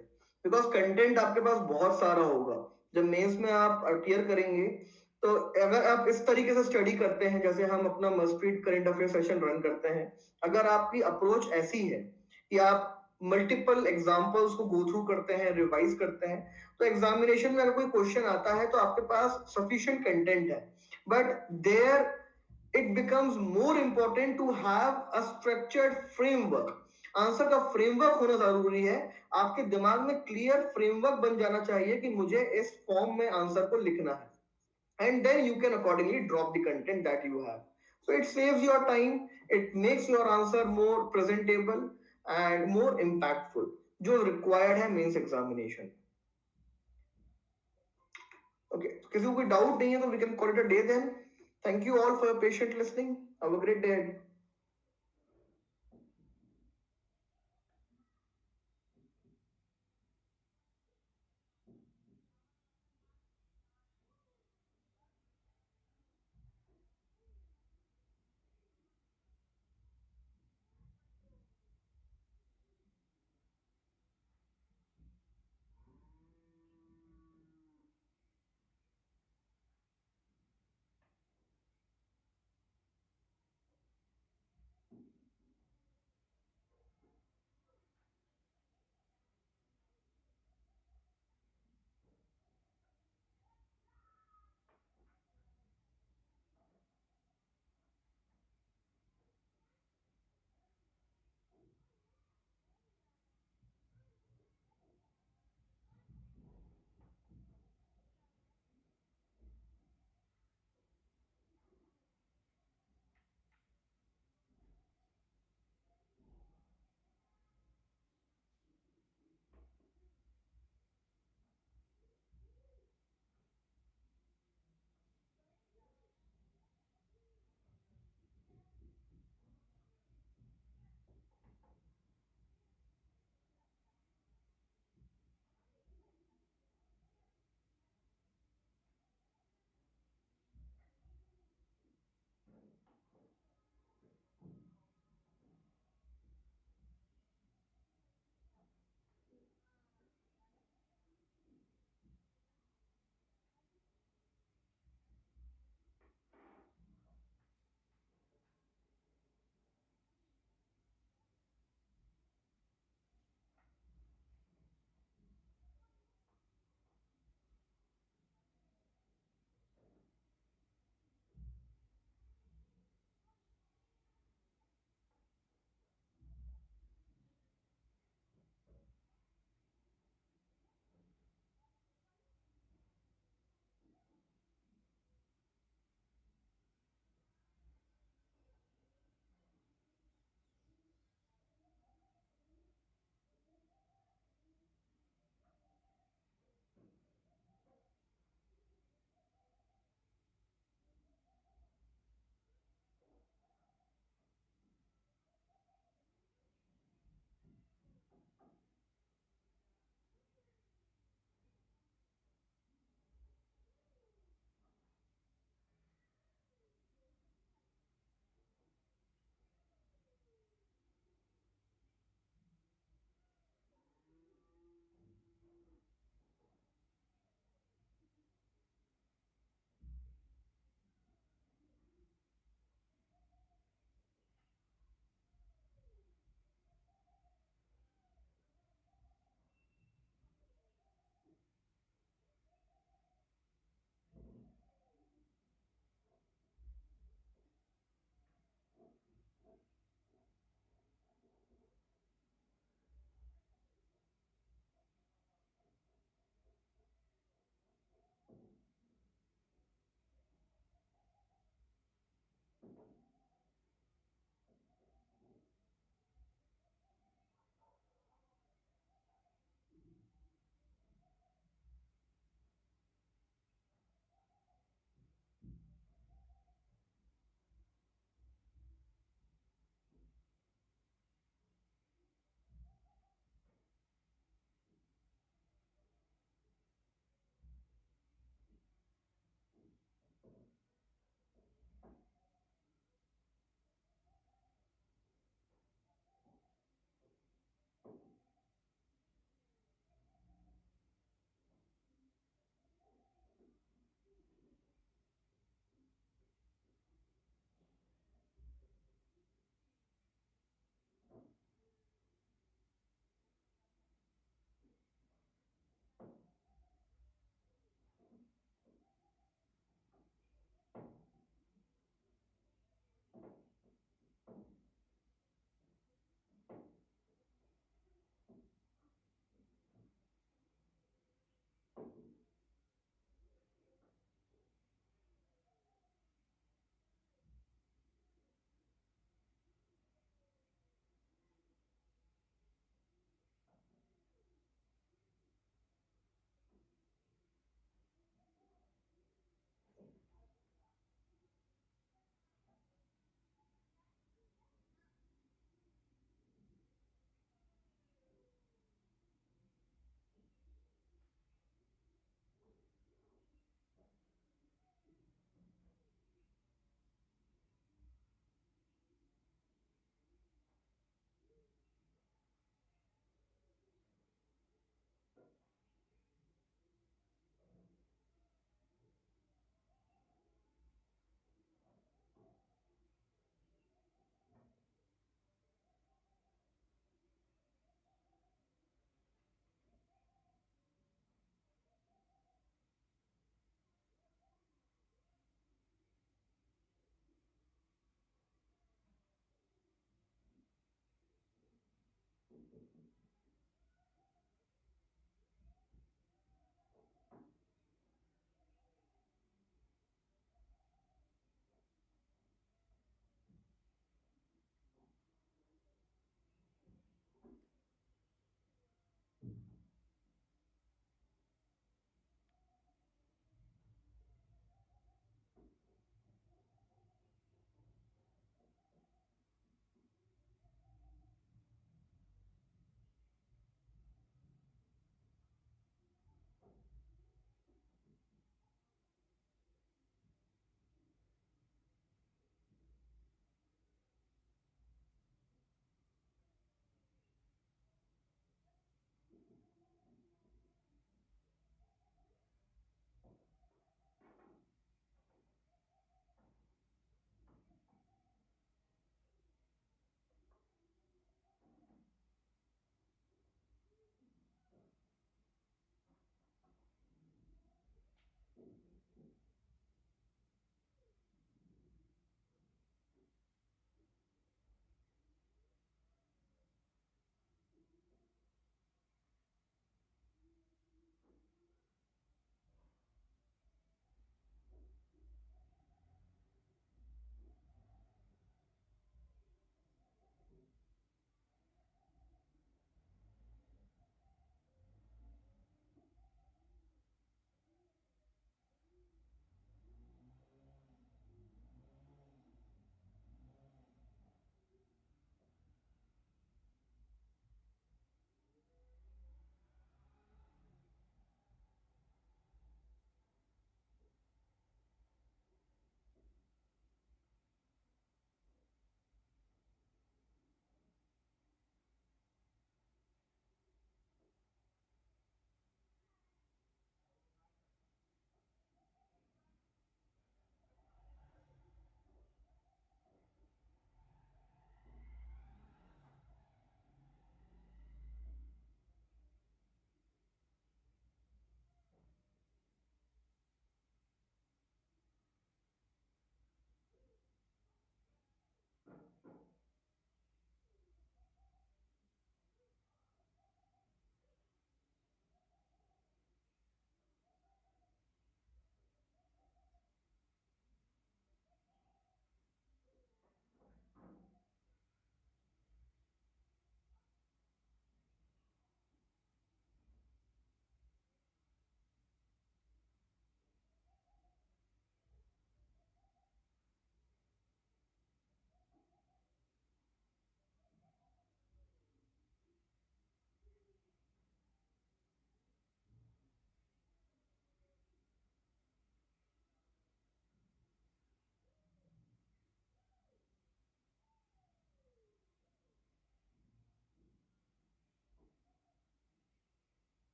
Speaker 1: because content आपके पास बहुत सारा होगा। जब मेंस में आप अपीयर करेंगे तो अगर आप इस तरीके से स्टडी करते हैं जैसे हम अपना must read current affair session run करते हैं, अगर आपकी अप्रोच ऐसी है कि आप मल्टीपल एग्जाम्पल्स को गो थ्रू करते हैं, रिवाइज करते हैं, तो एग्जामिनेशन में अगर कोई क्वेश्चन आता है तो आपके पास सफिशिएंट कंटेंट है। But there it becomes more important to have a structured framework. Answer का फ्रेमवर्क होना जरूरी है। आपके दिमाग में क्लियर फ्रेमवर्क बन जाना चाहिए कि मुझे इस फॉर्म में आंसर को लिखना है, and then you can accordingly drop the content that you have. So it saves your time, it makes your answer more presentable and more impactful, जो रिक्वायर्ड है मेंस एग्जामिनेशन। ओके, किसी को कोई doubt नहीं है तो we can call it a day then. Thank you all for your patient listening. Have a great day.